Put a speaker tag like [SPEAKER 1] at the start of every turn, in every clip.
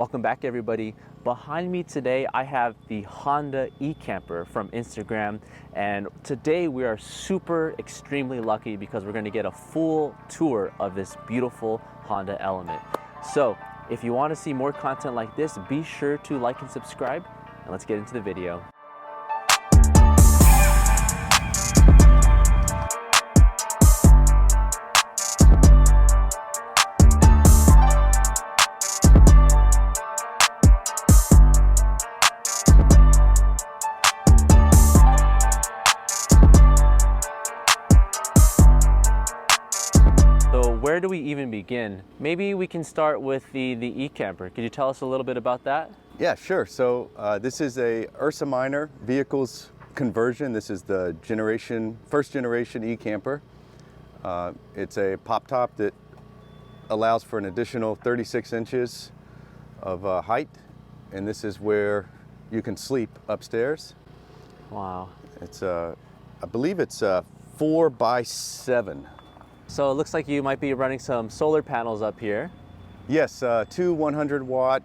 [SPEAKER 1] Welcome back, everybody. Behind me today I have the Honda eCamper from Instagram, and today we are extremely lucky because we're going to get a full tour of this beautiful Honda Element. So if you want to see more content like this, be sure to like and subscribe, and let's get into the video. Where do we even begin? Maybe we can start with the eCamper. Could you tell us a little bit about that?
[SPEAKER 2] Yeah, sure. So this is a Ursa Minor vehicles conversion. This is the first generation eCamper. It's a pop top that allows for an additional 36 inches of height, and this is where you can sleep upstairs.
[SPEAKER 1] Wow.
[SPEAKER 2] It's I believe it's 4x7.
[SPEAKER 1] So it looks like you might be running some solar panels up here.
[SPEAKER 2] Yes, two 100-watt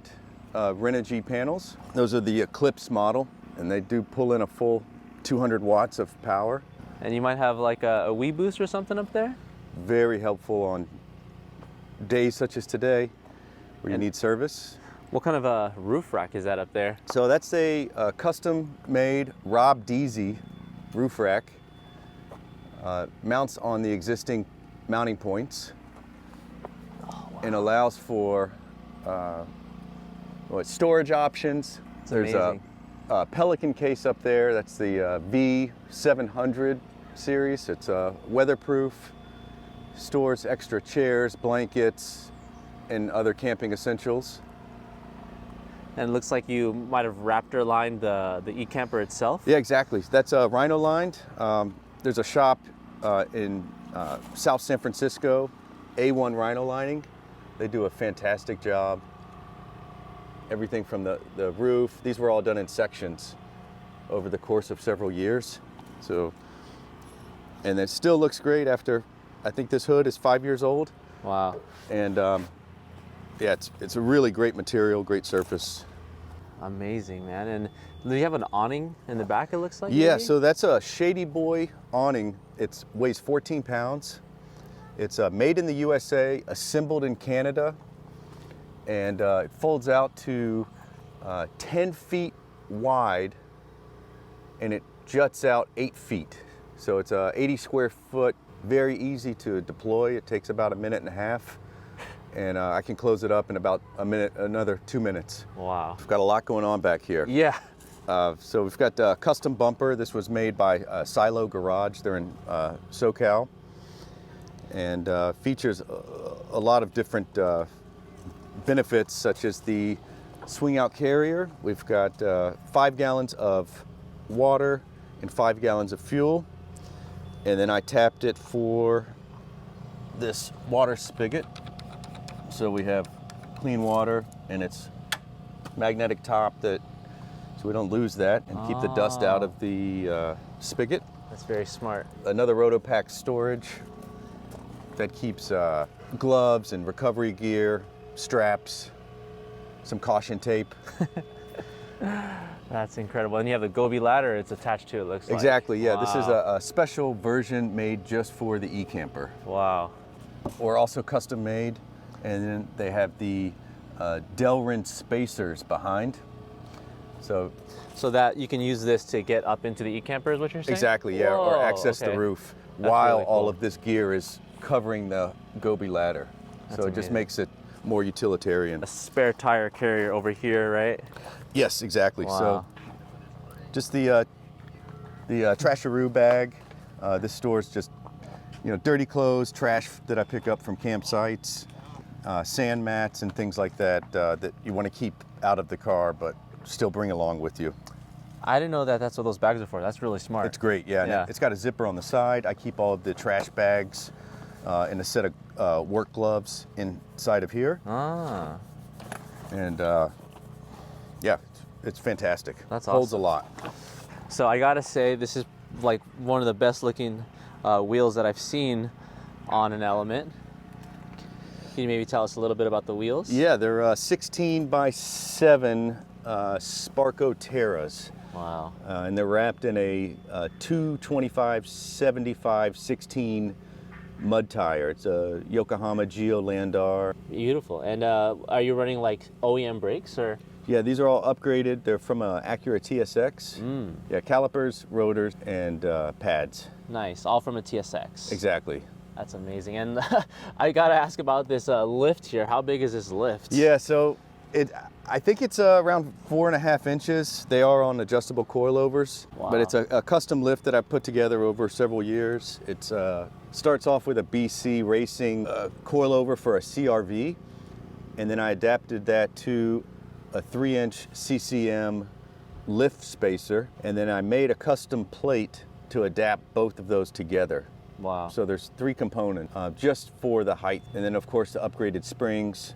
[SPEAKER 2] Renogy panels. Those are the Eclipse model, and they do pull in a full 200 watts of power.
[SPEAKER 1] And you might have like a Wii Boost or something up there?
[SPEAKER 2] Very helpful on days such as today where you need service.
[SPEAKER 1] What kind of a roof rack is that up there?
[SPEAKER 2] So that's a custom-made Rob Deasy roof rack. Mounts on the existing mounting points.
[SPEAKER 1] Oh, wow.
[SPEAKER 2] And allows for storage options. There's a Pelican case up there. That's the V700 series. It's weatherproof, stores extra chairs, blankets, and other camping essentials.
[SPEAKER 1] And it looks like you might have Raptor lined the eCamper itself.
[SPEAKER 2] Yeah, exactly. That's Rhino lined. There's a shop in South San Francisco, A1 Rhino lining. They do a fantastic job. Everything from the roof. These were all done in sections over the course of several years. And it still looks great after, I think this hood is 5 years old.
[SPEAKER 1] Wow.
[SPEAKER 2] And yeah, it's a really great material, great surface.
[SPEAKER 1] Amazing, man. And do you have an awning in the back, it looks like?
[SPEAKER 2] Yeah,
[SPEAKER 1] maybe?
[SPEAKER 2] so that's a Shady Boy awning. It weighs 14 pounds. It's made in the USA, assembled in Canada, and it folds out to 10 feet wide, and it juts out 8 feet. So it's 80 square foot, very easy to deploy. It takes about a minute and a half, and I can close it up in about another 2 minutes.
[SPEAKER 1] Wow.
[SPEAKER 2] We've got a lot going on back here.
[SPEAKER 1] Yeah.
[SPEAKER 2] So we've got a custom bumper. This was made by Silo Garage. They're in SoCal, and features a lot of different benefits, such as the swing out carrier. We've got 5 gallons of water and 5 gallons of fuel. And then I tapped it for this water spigot. So we have clean water, and it's magnetic top so we don't lose that and keep the dust out of the spigot.
[SPEAKER 1] That's very smart.
[SPEAKER 2] Another Rotopack storage that keeps gloves and recovery gear, straps, some caution tape.
[SPEAKER 1] That's incredible. And you have the Gobi ladder it's attached to, it looks like.
[SPEAKER 2] Exactly, yeah.
[SPEAKER 1] Wow.
[SPEAKER 2] This is a special version made just for the eCamper.
[SPEAKER 1] Wow.
[SPEAKER 2] Or also custom made. And then they have the Delrin spacers behind.
[SPEAKER 1] So that you can use this to get up into the eCamper is what you're saying?
[SPEAKER 2] Exactly, yeah,
[SPEAKER 1] Whoa,
[SPEAKER 2] or access the roof
[SPEAKER 1] That's
[SPEAKER 2] while
[SPEAKER 1] really cool.
[SPEAKER 2] all of this gear is covering the Gobi ladder.
[SPEAKER 1] That's
[SPEAKER 2] So it just
[SPEAKER 1] amazing.
[SPEAKER 2] makes it more utilitarian.
[SPEAKER 1] A spare tire carrier over here, right?
[SPEAKER 2] Yes, exactly.
[SPEAKER 1] Wow.
[SPEAKER 2] So just the trasharoo bag. This stores just dirty clothes, trash that I pick up from campsites, sand mats and things like that that you want to keep out of the car but still bring along with you.
[SPEAKER 1] I didn't know that that's what those bags are for. That's really smart.
[SPEAKER 2] It's great, yeah.
[SPEAKER 1] Yeah.
[SPEAKER 2] And it's got a zipper on the side. I keep all of the trash bags and a set of work gloves inside of here.
[SPEAKER 1] Ah.
[SPEAKER 2] And yeah, it's fantastic.
[SPEAKER 1] That's
[SPEAKER 2] Holds
[SPEAKER 1] awesome.
[SPEAKER 2] a lot.
[SPEAKER 1] So I gotta say, this is like one of the best looking wheels that I've seen on an Element. Can you maybe tell us a little bit about the wheels?
[SPEAKER 2] Yeah, they're 16 by 7 Sparco Terras.
[SPEAKER 1] Wow.
[SPEAKER 2] And they're wrapped in a 225/75/16 mud tire. It's a Yokohama Geolandar.
[SPEAKER 1] Beautiful. And are you running like OEM brakes or?
[SPEAKER 2] Yeah, these are all upgraded. They're from Acura TSX. Yeah, calipers, rotors, and pads.
[SPEAKER 1] Nice. All from a TSX.
[SPEAKER 2] Exactly.
[SPEAKER 1] That's amazing. And I got to ask about this lift here. How big is this lift?
[SPEAKER 2] Yeah, so I think it's around 4.5 inches. They are on adjustable coilovers,
[SPEAKER 1] Wow.
[SPEAKER 2] but it's a custom lift that I put together over several years. It starts off with a BC Racing coilover for a CRV, and then I adapted that to a 3-inch CCM lift spacer, and then I made a custom plate to adapt both of those together.
[SPEAKER 1] Wow.
[SPEAKER 2] So there's 3 components just for the height, and then of course the upgraded springs.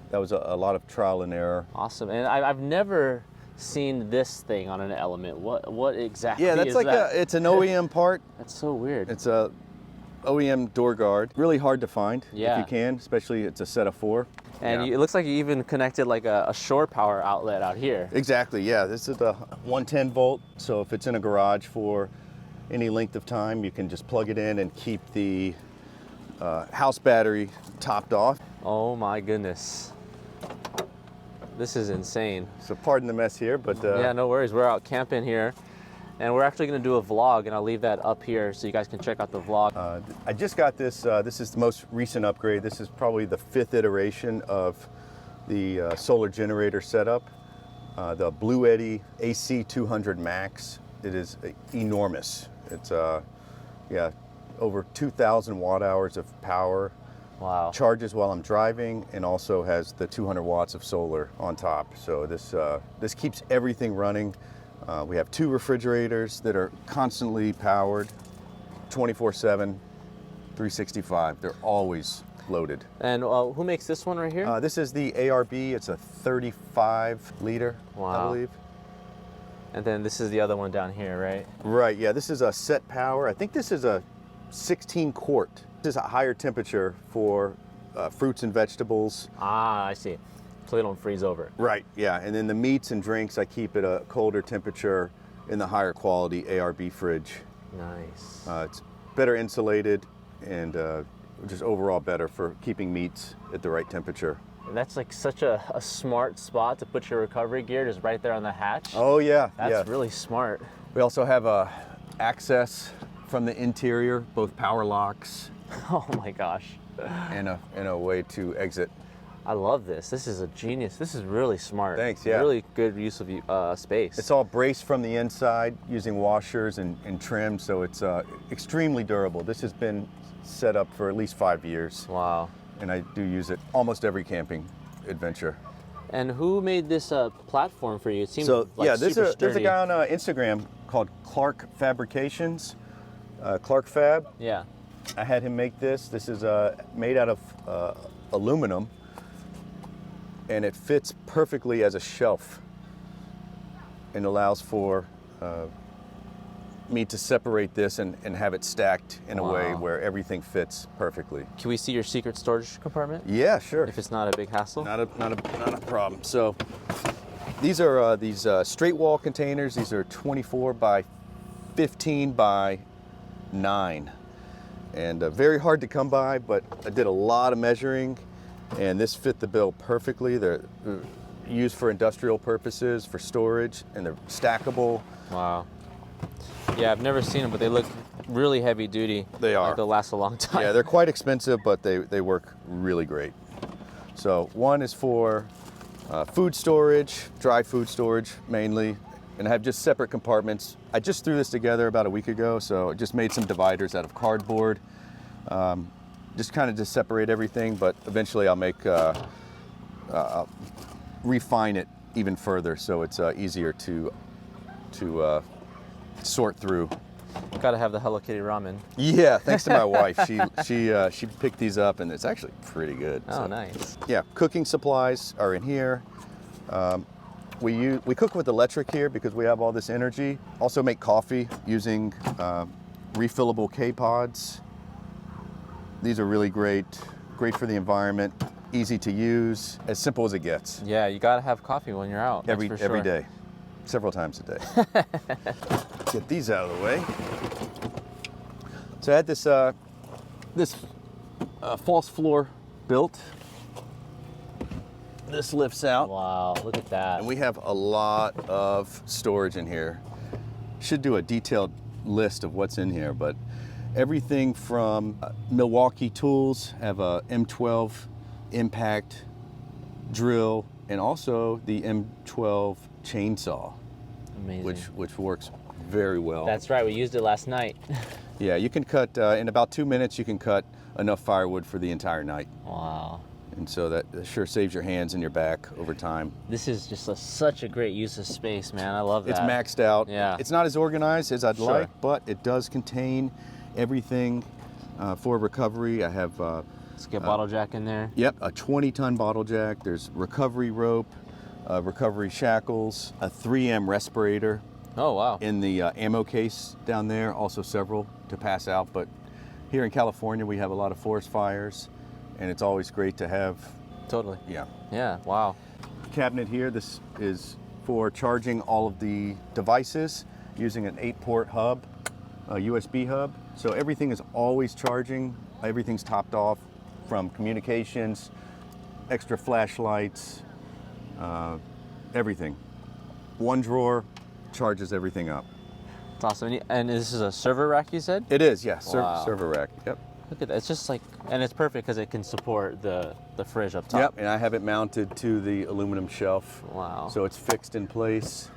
[SPEAKER 2] That was a lot of trial and error.
[SPEAKER 1] Awesome. And I've never seen this thing on an Element. What exactly
[SPEAKER 2] Yeah, that's
[SPEAKER 1] is
[SPEAKER 2] like
[SPEAKER 1] that?
[SPEAKER 2] it's an OEM part.
[SPEAKER 1] That's so weird.
[SPEAKER 2] It's a OEM door guard. Really hard to find if
[SPEAKER 1] Yeah.
[SPEAKER 2] you can, especially it's a set of 4.
[SPEAKER 1] And
[SPEAKER 2] Yeah.
[SPEAKER 1] it looks like you even connected like a shore power outlet out here.
[SPEAKER 2] Exactly, yeah. This is a 110 volt, so if it's in a garage for any length of time, you can just plug it in and keep the house battery topped off.
[SPEAKER 1] Oh my goodness. This is insane.
[SPEAKER 2] So pardon the mess here, but
[SPEAKER 1] Yeah, no worries. We're out camping here. And we're actually going to do a vlog, and I'll leave that up here so you guys can check out the vlog.
[SPEAKER 2] I just got this. This is the most recent upgrade. This is probably the 5th iteration of the solar generator setup. The Blue Eddy AC 200 Max. It is enormous. It's yeah, over 2,000 watt hours of power.
[SPEAKER 1] Wow.
[SPEAKER 2] Charges while I'm driving, and also has the 200 watts of solar on top. So this keeps everything running. We have 2 refrigerators that are constantly powered, 24/7, 365. They're always loaded.
[SPEAKER 1] And who makes this one right here?
[SPEAKER 2] This is the ARB. It's a 35 liter, I
[SPEAKER 1] Wow.
[SPEAKER 2] believe.
[SPEAKER 1] And then this is the other one down here, right?
[SPEAKER 2] Right, yeah, this is a set power. I think this is a 16 quart. This is a higher temperature for fruits and vegetables.
[SPEAKER 1] Ah, I see. So they don't freeze over.
[SPEAKER 2] Right, yeah, and then the meats and drinks, I keep at a colder temperature in the higher quality ARB fridge.
[SPEAKER 1] Nice.
[SPEAKER 2] It's better insulated and just overall better for keeping meats at the right temperature.
[SPEAKER 1] And that's like such a smart spot to put your recovery gear, just right there on the hatch.
[SPEAKER 2] Oh yeah,
[SPEAKER 1] That's really smart.
[SPEAKER 2] We also have access from the interior, both power locks
[SPEAKER 1] Oh my gosh.
[SPEAKER 2] and a way to exit.
[SPEAKER 1] I love this. This is a genius. This is really smart.
[SPEAKER 2] Thanks, yeah.
[SPEAKER 1] Really good use of space.
[SPEAKER 2] It's all braced from the inside using washers and trim, so it's extremely durable. This has been set up for at least 5 years,
[SPEAKER 1] Wow.
[SPEAKER 2] and I do use it almost every camping adventure.
[SPEAKER 1] And who made this platform for you? It seems
[SPEAKER 2] So
[SPEAKER 1] like
[SPEAKER 2] yeah,
[SPEAKER 1] super
[SPEAKER 2] there's a
[SPEAKER 1] sturdy.
[SPEAKER 2] guy on Instagram called Clark Fabrications, Clark Fab.
[SPEAKER 1] Yeah.
[SPEAKER 2] I had him make this. This is made out of aluminum, and it fits perfectly as a shelf and allows for me to separate this and have it stacked in a way
[SPEAKER 1] Wow.
[SPEAKER 2] where everything fits perfectly.
[SPEAKER 1] Can we see your secret storage compartment?
[SPEAKER 2] Yeah, sure.
[SPEAKER 1] If it's not a big hassle?
[SPEAKER 2] Not a problem. So these are these straight wall containers. These are 24 by 15 by 9, and very hard to come by, but I did a lot of measuring, and this fit the bill perfectly. They're used for industrial purposes, for storage, and they're stackable.
[SPEAKER 1] Wow. Yeah, I've never seen them, but they look really heavy duty.
[SPEAKER 2] They are.
[SPEAKER 1] Like they'll last a long time.
[SPEAKER 2] Yeah, they're quite expensive, but they work really great. So one is for food storage, dry food storage mainly, and I have just separate compartments. I just threw this together about a week ago, so I just made some dividers out of cardboard, just kind of to separate everything, but eventually I'll make, I'll refine it even further so it's easier to sort through.
[SPEAKER 1] Gotta have the Hello Kitty ramen.
[SPEAKER 2] Yeah, thanks to my wife. She picked these up, and it's actually pretty good.
[SPEAKER 1] Oh, nice.
[SPEAKER 2] Yeah, cooking supplies are in here. We cook with electric here because we have all this energy. Also make coffee using refillable K-pods. These are really great great for the environment, easy to use, as simple as it gets.
[SPEAKER 1] Yeah, you gotta have coffee when you're out.
[SPEAKER 2] Every
[SPEAKER 1] that's for sure.
[SPEAKER 2] day, several times a day. Get these out of the way. So I had this false floor built. This lifts out.
[SPEAKER 1] Wow, look at that.
[SPEAKER 2] And we have a lot of storage in here. Should do a detailed list of what's in here, but everything from Milwaukee tools, have a M12 impact drill, and also the M12 chainsaw.
[SPEAKER 1] Amazing.
[SPEAKER 2] Which works very well.
[SPEAKER 1] That's right, we used it last night.
[SPEAKER 2] Yeah, you can cut, in about 2 minutes, you can cut enough firewood for the entire night.
[SPEAKER 1] Wow.
[SPEAKER 2] And so that sure saves your hands and your back over time.
[SPEAKER 1] This is just such a great use of space, man. I love that.
[SPEAKER 2] It's maxed out.
[SPEAKER 1] Yeah.
[SPEAKER 2] It's not as organized as I'd
[SPEAKER 1] Sure.
[SPEAKER 2] like, but it does contain everything for recovery. I have
[SPEAKER 1] Let's get bottle jack in there.
[SPEAKER 2] Yep, a 20-ton bottle jack. There's recovery rope, recovery shackles, a 3M respirator
[SPEAKER 1] Oh, wow.
[SPEAKER 2] in the ammo case down there, also several to pass out. But here in California, we have a lot of forest fires, and it's always great to have,
[SPEAKER 1] Totally.
[SPEAKER 2] yeah.
[SPEAKER 1] Yeah, wow.
[SPEAKER 2] Cabinet here, this is for charging all of the devices using an 8-port hub, a USB hub. So everything is always charging. Everything's topped off, from communications, extra flashlights, everything. One drawer charges everything up.
[SPEAKER 1] It's awesome. And this is a server rack, you said?
[SPEAKER 2] It is, yeah,
[SPEAKER 1] Wow.
[SPEAKER 2] server rack. Yep.
[SPEAKER 1] Look at that. It's just like, and it's perfect because it can support the fridge up top.
[SPEAKER 2] Yep, and I have it mounted to the aluminum shelf.
[SPEAKER 1] Wow.
[SPEAKER 2] So it's fixed in place.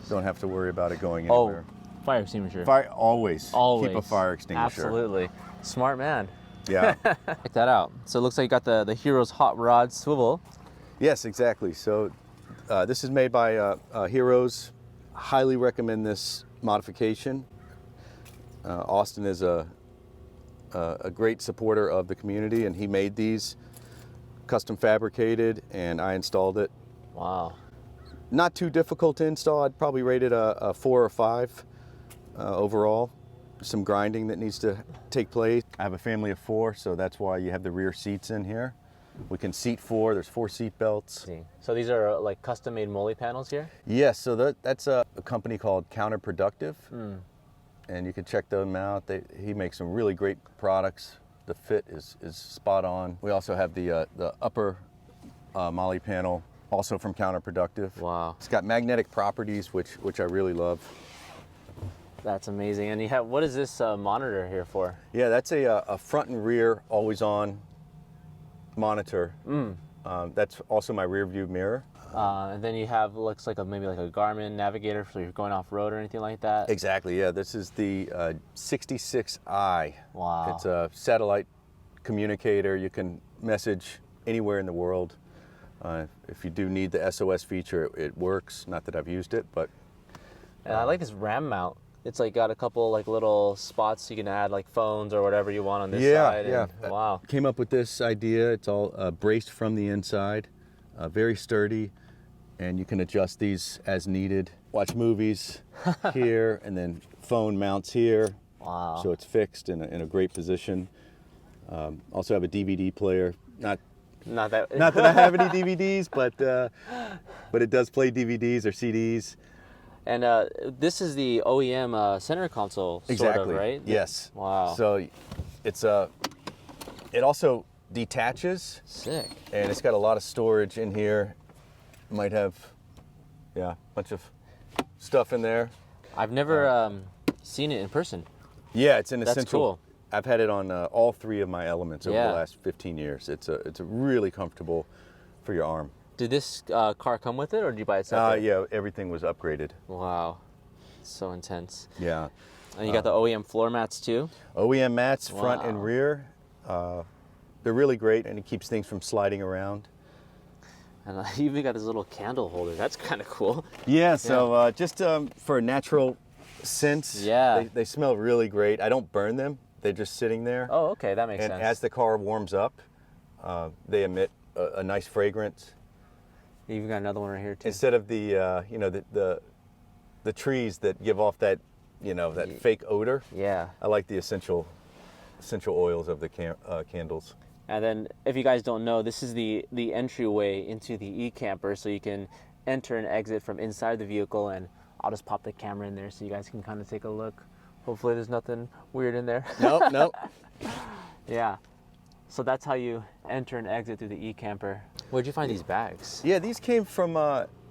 [SPEAKER 2] Don't have to worry about it going
[SPEAKER 1] Oh,
[SPEAKER 2] anywhere.
[SPEAKER 1] fire extinguisher.
[SPEAKER 2] Fire, always
[SPEAKER 1] Always.
[SPEAKER 2] keep a fire extinguisher.
[SPEAKER 1] Absolutely. Smart man.
[SPEAKER 2] Yeah.
[SPEAKER 1] Check that out. So it looks like you got the Heroes hot rod swivel.
[SPEAKER 2] Yes, exactly. So this is made by Heroes. Highly recommend this modification. Austin is a great supporter of the community, and he made these custom fabricated, and I installed it.
[SPEAKER 1] Wow.
[SPEAKER 2] Not too difficult to install. I'd probably rate it a 4 or 5 overall. Some grinding that needs to take place. I have a family of 4, so that's why you have the rear seats in here. We can seat 4. There's 4 seat belts.
[SPEAKER 1] So these are like custom-made Moly panels here?
[SPEAKER 2] Yes, so that's a company called Counterproductive, and you can check them out. He makes some really great products. The fit is spot on. We also have the upper Moly panel, also from Counterproductive.
[SPEAKER 1] Wow.
[SPEAKER 2] It's got magnetic properties, which I really love.
[SPEAKER 1] That's amazing. And you have, what is this monitor here for?
[SPEAKER 2] Yeah, that's a front and rear always-on monitor. That's also my rear view mirror.
[SPEAKER 1] And then you have, looks like maybe like a Garmin navigator, so you're going off-road or anything like that?
[SPEAKER 2] Exactly, yeah. This is the 66i.
[SPEAKER 1] Wow.
[SPEAKER 2] It's a satellite communicator. You can message anywhere in the world. If you do need the SOS feature, it works. Not that I've used it, but...
[SPEAKER 1] And I like this RAM mount. It's like got a couple like little spots you can add like phones or whatever you want on this side.
[SPEAKER 2] Yeah,
[SPEAKER 1] And, wow.
[SPEAKER 2] Came up with this idea. It's all braced from the inside, very sturdy, and you can adjust these as needed. Watch movies here, and then phone mounts here.
[SPEAKER 1] Wow.
[SPEAKER 2] So it's fixed in a great position. Also have a DVD player. Not that I have any DVDs, but it does play DVDs or CDs.
[SPEAKER 1] And this is the OEM center console, sort of, right?
[SPEAKER 2] Yes.
[SPEAKER 1] Wow.
[SPEAKER 2] So it also detaches.
[SPEAKER 1] Sick.
[SPEAKER 2] And it's got a lot of storage in here. Might have, a bunch of stuff in there.
[SPEAKER 1] I've never seen it in person.
[SPEAKER 2] Yeah, it's an
[SPEAKER 1] That's
[SPEAKER 2] essential.
[SPEAKER 1] cool.
[SPEAKER 2] I've had it on all 3 of my elements over
[SPEAKER 1] Yeah.
[SPEAKER 2] the last 15 years. It's a really comfortable for your arm.
[SPEAKER 1] Did this car come with it, or did you buy it separate?
[SPEAKER 2] Yeah, everything was upgraded.
[SPEAKER 1] Wow. So intense.
[SPEAKER 2] Yeah.
[SPEAKER 1] And you got the OEM floor mats too?
[SPEAKER 2] OEM mats, front
[SPEAKER 1] Wow.
[SPEAKER 2] and rear. They're really great, and it keeps things from sliding around.
[SPEAKER 1] And you even got this little candle holder. That's kind of cool.
[SPEAKER 2] Yeah, so just for a natural scents,
[SPEAKER 1] Yeah.
[SPEAKER 2] they smell really great. I don't burn them. They're just sitting there.
[SPEAKER 1] Oh, okay. That makes
[SPEAKER 2] And
[SPEAKER 1] sense.
[SPEAKER 2] as the car warms up, they emit a nice fragrance.
[SPEAKER 1] You even got another one right here too.
[SPEAKER 2] Instead of the the trees that give off that fake odor.
[SPEAKER 1] Yeah.
[SPEAKER 2] I like the essential oils of the candles.
[SPEAKER 1] And then if you guys don't know, this is the entryway into the e-camper, so you can enter and exit from inside the vehicle, and I'll just pop the camera in there so you guys can kind of take a look. Hopefully there's nothing weird in there.
[SPEAKER 2] Nope.
[SPEAKER 1] Yeah. So that's how you enter and exit through the e-camper. Where'd you find these bags?
[SPEAKER 2] Yeah, these came from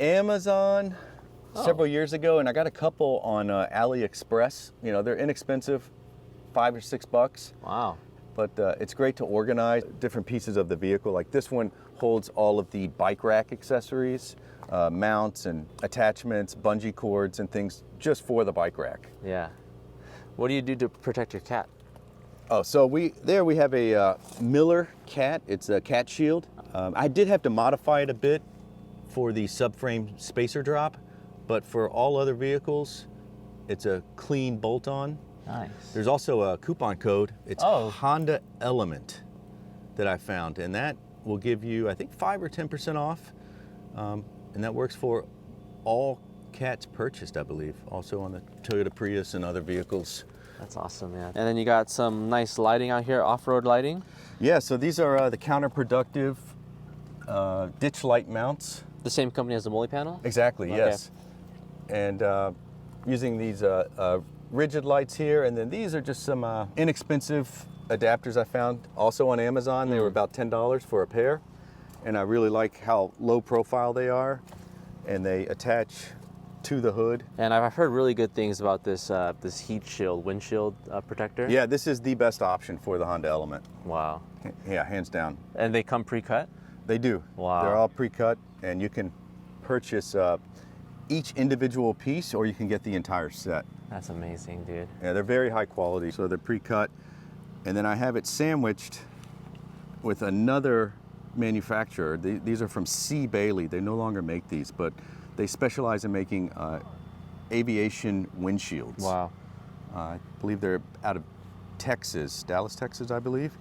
[SPEAKER 2] Amazon several years ago, and I got a couple on AliExpress. You know, they're inexpensive, $5 or $6.
[SPEAKER 1] Wow.
[SPEAKER 2] But it's great to organize different pieces of the vehicle. Like this one holds all of the bike rack accessories, mounts and attachments, bungee cords and things just for the bike rack.
[SPEAKER 1] Yeah. What do you do to protect your cat?
[SPEAKER 2] Oh, so we have a Miller cat. It's a cat shield. I did have to modify it a bit for the subframe spacer drop, but for all other vehicles, it's a clean bolt-on.
[SPEAKER 1] Nice.
[SPEAKER 2] There's also a coupon code. It's Honda Element that I found, and that will give you, I think, 5 or 10% off, and that works for all cats purchased, I believe, also on the Toyota Prius and other vehicles.
[SPEAKER 1] That's awesome, man. And then you got some nice lighting out here, off-road lighting.
[SPEAKER 2] Yeah, so these are the counterproductive ditch light mounts.
[SPEAKER 1] The same company as the Mully panel?
[SPEAKER 2] Exactly,
[SPEAKER 1] Okay.
[SPEAKER 2] yes. And using these rigid lights here, and then these are just some inexpensive adapters I found also on Amazon. They were about $10 for a pair, and I really like how low profile they are, and they attach to the hood.
[SPEAKER 1] And I've heard really good things about this this heat shield, windshield protector.
[SPEAKER 2] Yeah, this is the best option for the Honda Element.
[SPEAKER 1] Wow.
[SPEAKER 2] Yeah, hands down.
[SPEAKER 1] And they come pre-cut?
[SPEAKER 2] They do.
[SPEAKER 1] Wow.
[SPEAKER 2] They're all pre-cut, and you can purchase each individual piece, or you can get the entire set.
[SPEAKER 1] That's amazing, dude.
[SPEAKER 2] Yeah, they're very high quality, so they're pre-cut. And then I have it sandwiched with another manufacturer. These are from C. Bailey. They no longer make these, but they specialize in making aviation windshields.
[SPEAKER 1] Wow.
[SPEAKER 2] I believe they're out of Texas, Dallas, Texas, I believe.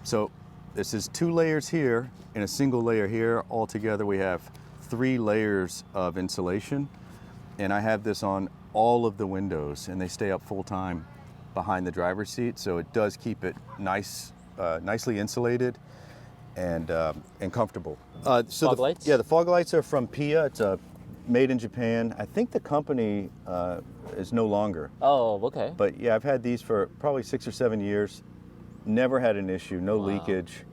[SPEAKER 2] So this is 2 layers here and a single layer here. Altogether, we have 3 layers of insulation, and I have this on all of the windows, and they stay up full time behind the driver's seat, so it does keep it nicely insulated and comfortable.
[SPEAKER 1] Fog lights?
[SPEAKER 2] Yeah, the fog lights are from Pia. It's made in Japan. I think the company is no longer.
[SPEAKER 1] Oh, okay.
[SPEAKER 2] But yeah, I've had these for probably 6 or 7 years. Never had an issue, no leakage.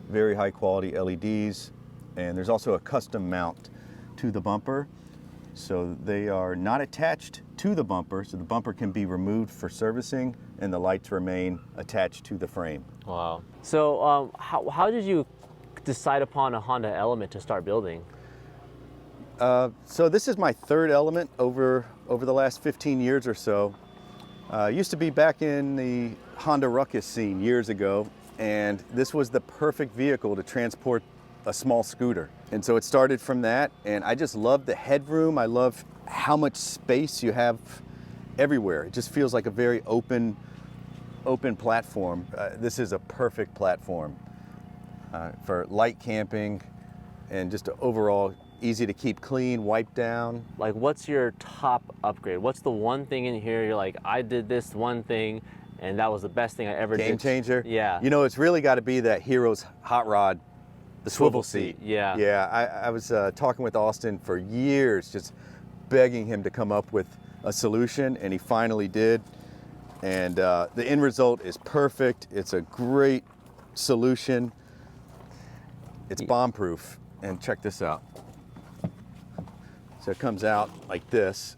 [SPEAKER 2] Very high quality LEDs. And there's also a custom mount to the bumper. So they are not attached to the bumper, so the bumper can be removed for servicing and the lights remain attached to the frame.
[SPEAKER 1] Wow. So how did you decide upon a Honda Element to start building?
[SPEAKER 2] So this is my 3rd Element over the last 15 years or so. Used to be back in the Honda Ruckus scene years ago, and this was the perfect vehicle to transport a small scooter. And so it started from that, and I just love the headroom. I love how much space you have everywhere. It just feels like a very open platform. This is a perfect platform for light camping and just overall easy to keep clean, wipe down.
[SPEAKER 1] Like, what's your top upgrade? What's the one thing in here you're like, I did this one thing and that was the best thing I ever did?
[SPEAKER 2] Game changer?
[SPEAKER 1] Yeah.
[SPEAKER 2] You know, it's really got to be that Hero's hot rod, the swivel seat.
[SPEAKER 1] Yeah.
[SPEAKER 2] Yeah, I was talking with Austin for years, just begging him to come up with a solution, and he finally did. And the end result is perfect. It's a great solution. It's bomb-proof. And check this out. So it comes out like this.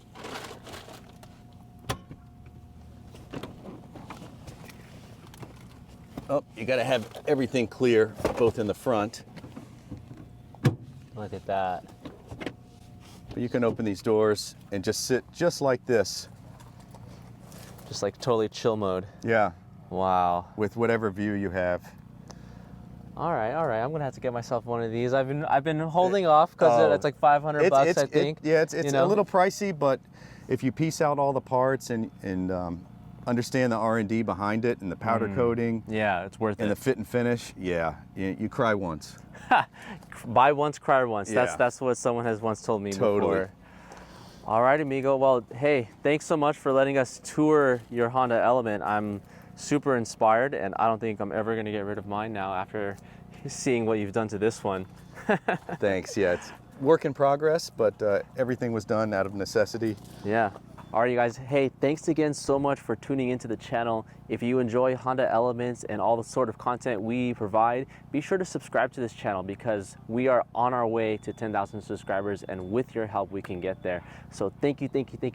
[SPEAKER 2] Oh, you got to have everything clear, both in the front.
[SPEAKER 1] Look at that.
[SPEAKER 2] But you can open these doors and just sit just like this.
[SPEAKER 1] Just like totally chill mode.
[SPEAKER 2] Yeah,
[SPEAKER 1] Wow.
[SPEAKER 2] with whatever view you have.
[SPEAKER 1] All right. I'm gonna have to get myself one of these. I've been holding off because it's like $500 bucks, I think.
[SPEAKER 2] It's
[SPEAKER 1] you know?
[SPEAKER 2] a little pricey, but if you piece out all the parts and understand the R&D behind it and the powder coating,
[SPEAKER 1] Yeah, it's worth
[SPEAKER 2] and
[SPEAKER 1] it.
[SPEAKER 2] the fit and finish, yeah, you cry once.
[SPEAKER 1] Buy once, cry once.
[SPEAKER 2] Yeah.
[SPEAKER 1] That's what someone has once told me
[SPEAKER 2] Totally.
[SPEAKER 1] before. All right, amigo. Well, hey, thanks so much for letting us tour your Honda Element. I'm super inspired, and I don't think I'm ever going to get rid of mine now after seeing what you've done to this one.
[SPEAKER 2] Thanks. Yeah, it's work in progress, but everything was done out of necessity.
[SPEAKER 1] Yeah. All right, you guys. Hey, thanks again so much for tuning into the channel. If you enjoy Honda Elements and all the sort of content we provide, be sure to subscribe to this channel because we are on our way to 10,000 subscribers, and with your help, we can get there. So thank you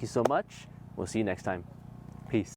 [SPEAKER 1] so much. We'll see you next time. Peace.